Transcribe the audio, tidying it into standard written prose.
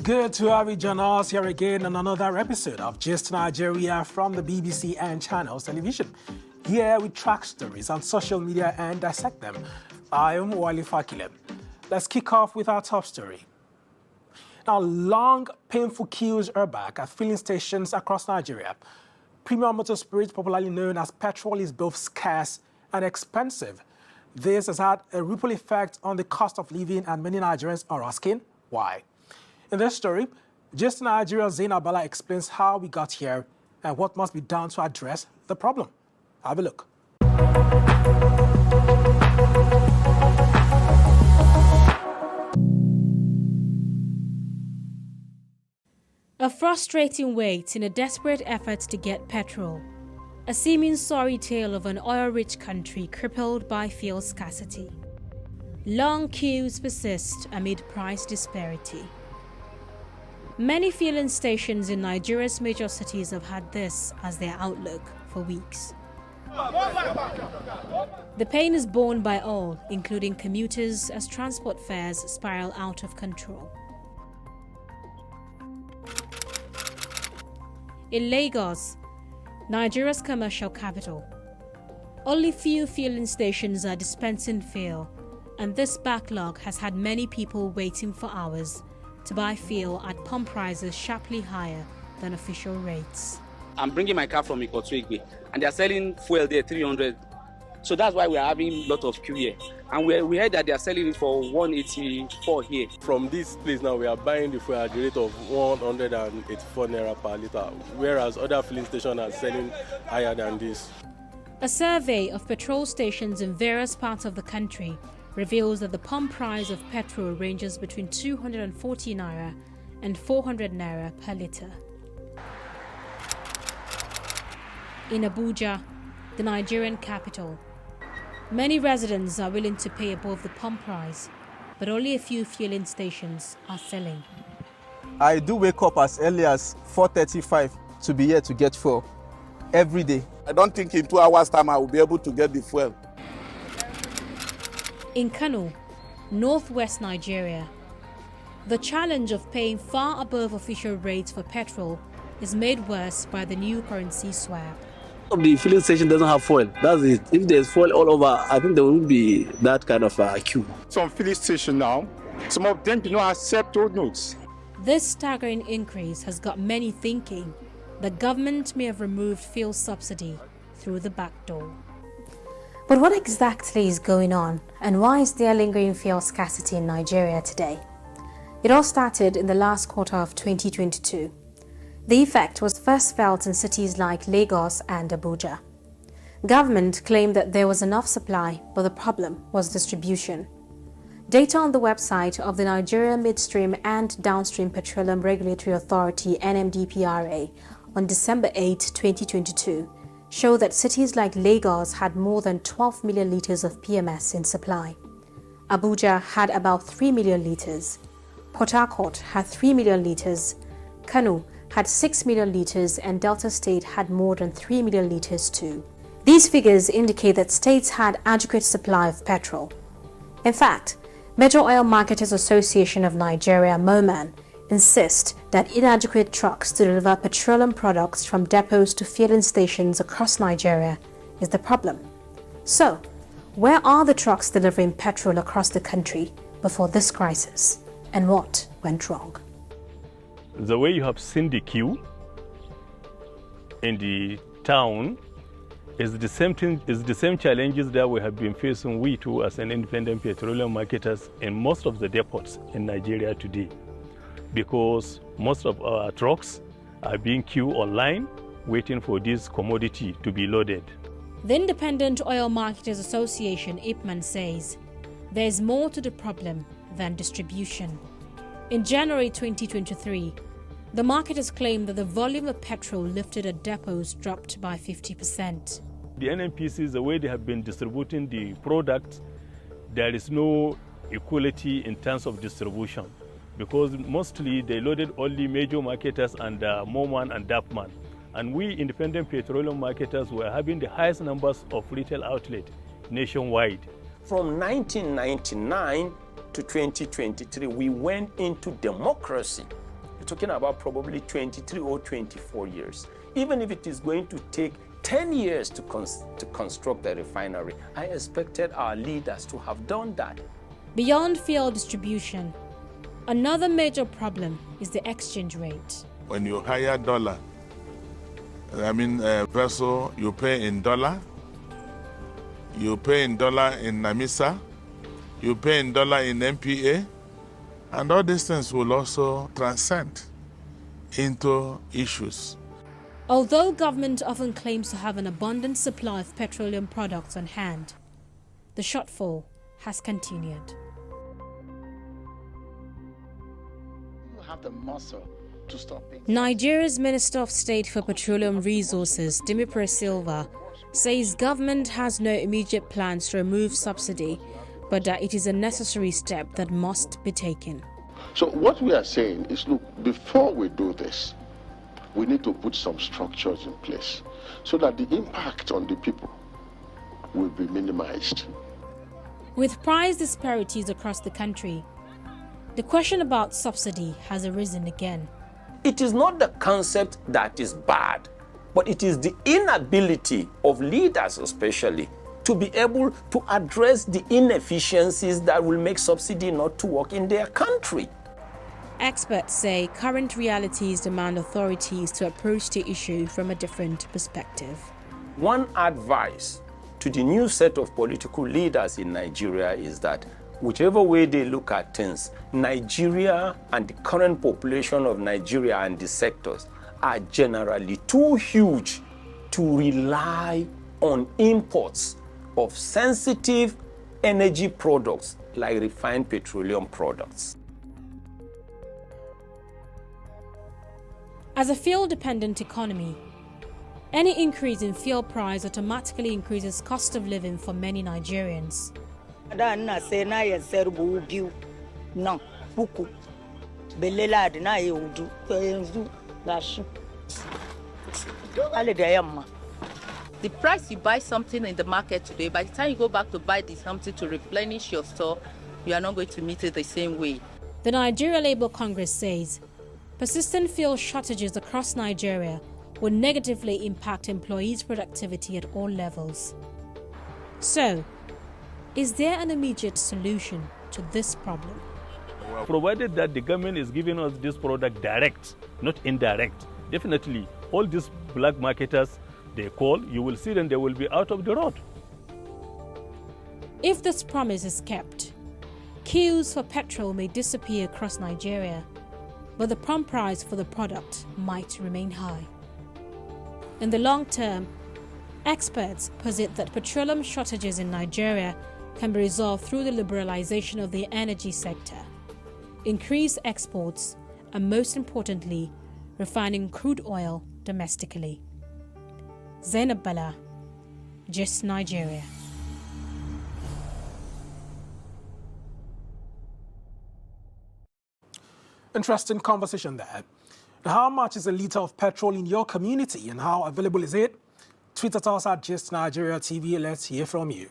Good to have you join us here again on another episode of Gist Nigeria from the BBC and Channels Television. Here we track stories on social media and dissect them. I am Wale Fakile. Let's kick off with our top story. Now, long, painful queues are back at filling stations across Nigeria. Premium motor spirit, popularly known as petrol, is both scarce and expensive. This has had a ripple effect on the cost of living, and many Nigerians are asking why. In this story, Gist Nigeria Zainab Bala explains how we got here and what must be done to address the problem. Have a look. A frustrating wait in a desperate effort to get petrol. A seeming sorry tale of an oil-rich country crippled by fuel scarcity. Long queues persist amid price disparity. Many filling stations in Nigeria's major cities have had this as their outlook for weeks. The pain is borne by all, including commuters, as transport fares spiral out of control. In Lagos, Nigeria's commercial capital, only few filling stations are dispensing fuel, and this backlog has had many people waiting for hours to buy fuel at pump prices sharply higher than official rates. I'm bringing my car from Ikotu, and they're selling fuel there 300. So that's why we're having a lot of queue here. And we heard that they're selling it for 184 here. From this place now, we are buying the fuel at the rate of 184 naira per litre, whereas other filling stations are selling higher than this. A survey of petrol stations in various parts of the country reveals that the pump price of petrol ranges between 240 naira and 400 naira per litre. In Abuja, the Nigerian capital, many residents are willing to pay above the pump price, but only a few fueling stations are selling. I do wake up as early as 4:35 to be here to get fuel every day. I don't think in 2 hours' time I will be able to get the fuel. In Kano, northwest Nigeria, the challenge of paying far above official rates for petrol is made worse by the new currency swap. The filling station doesn't have fuel. That's it. If there's fuel all over, I think there won't be that kind of queue. Some filling stations now, some of them do not accept old notes. This staggering increase has got many thinking the government may have removed fuel subsidy through the back door. But what exactly is going on, and why is there lingering fuel scarcity in Nigeria today? It all started in the last quarter of 2022. The effect was first felt in cities like Lagos and Abuja. Government claimed that there was enough supply, but the problem was distribution. Data on the website of the Nigeria Midstream and Downstream Petroleum Regulatory Authority (NMDPRA) on December 8, 2022, show that cities like Lagos had more than 12 million litres of PMS in supply. Abuja had about 3 million litres. Port Harcourt had 3 million litres. Kano had 6 million litres, and Delta State had more than 3 million litres too. These figures indicate that states had adequate supply of petrol. In fact, Major Oil Marketers Association of Nigeria (MOMAN) insist that inadequate trucks to deliver petroleum products from depots to filling stations across Nigeria is the problem. So, where are the trucks delivering petrol across the country before this crisis, and what went wrong? The way you have seen the queue in the town is the same thing, is the same challenges that we have been facing, we too, as an independent petroleum marketers in most of the depots in Nigeria today, because most of our trucks are being queued online, waiting for this commodity to be loaded. The Independent Oil Marketers Association (IPMAN) says there is more to the problem than distribution. In January 2023, the marketers claimed that the volume of petrol lifted at depots dropped by 50%. The NNPCs, the way they have been distributing the products, there is no equality in terms of distribution, because mostly they loaded only major marketers and MOMAN and DAPMAN. And we independent petroleum marketers were having the highest numbers of retail outlets nationwide. From 1999 to 2023, we went into democracy. talking about probably 23 or 24 years. Even if it is going to take 10 years to construct the refinery, I expected our leaders to have done that. Beyond fuel distribution, another major problem is the exchange rate. When you hire dollar, vessel, you pay in dollar, you pay in dollar in Namisa, you pay in dollar in MPA, and all these things will also transcend into issues. Although government often claims to have an abundant supply of petroleum products on hand, the shortfall has continued. You have the muscle to stop it. Nigeria's Minister of State for Petroleum Resources, Dimipre Silva, says government has no immediate plans to remove subsidy, but that it is a necessary step that must be taken. So what we are saying is, look, before we do this, we need to put some structures in place so that the impact on the people will be minimized. With price disparities across the country, the question about subsidy has arisen again. It is not the concept that is bad, but it is the inability of leaders especially to be able to address the inefficiencies that will make subsidy not to work in their country. Experts say current realities demand authorities to approach the issue from a different perspective. One advice to the new set of political leaders in Nigeria is that whichever way they look at things, Nigeria and the current population of Nigeria and the sectors are generally too huge to rely on imports of sensitive energy products like refined petroleum products. As a fuel-dependent economy, any increase in fuel price automatically increases cost of living for many Nigerians. The price you buy something in the market today, by the time you go back to buy something to replenish your store, you are not going to meet it the same way. The Nigeria Labour Congress says persistent fuel shortages across Nigeria will negatively impact employees' productivity at all levels. So, is there an immediate solution to this problem? Provided that the government is giving us this product direct, not indirect, definitely all these black marketers they call, you will see them, they will be out of the road. If this promise is kept, queues for petrol may disappear across Nigeria, but the pump price for the product might remain high. In the long term, experts posit that petroleum shortages in Nigeria can be resolved through the liberalization of the energy sector, increased exports, and most importantly, refining crude oil domestically. Zainab Bala, Gist Nigeria. Interesting conversation there. How much is a litre of petrol in your community and how available is it? Tweet at us at Gist Nigeria TV. Let's hear from you.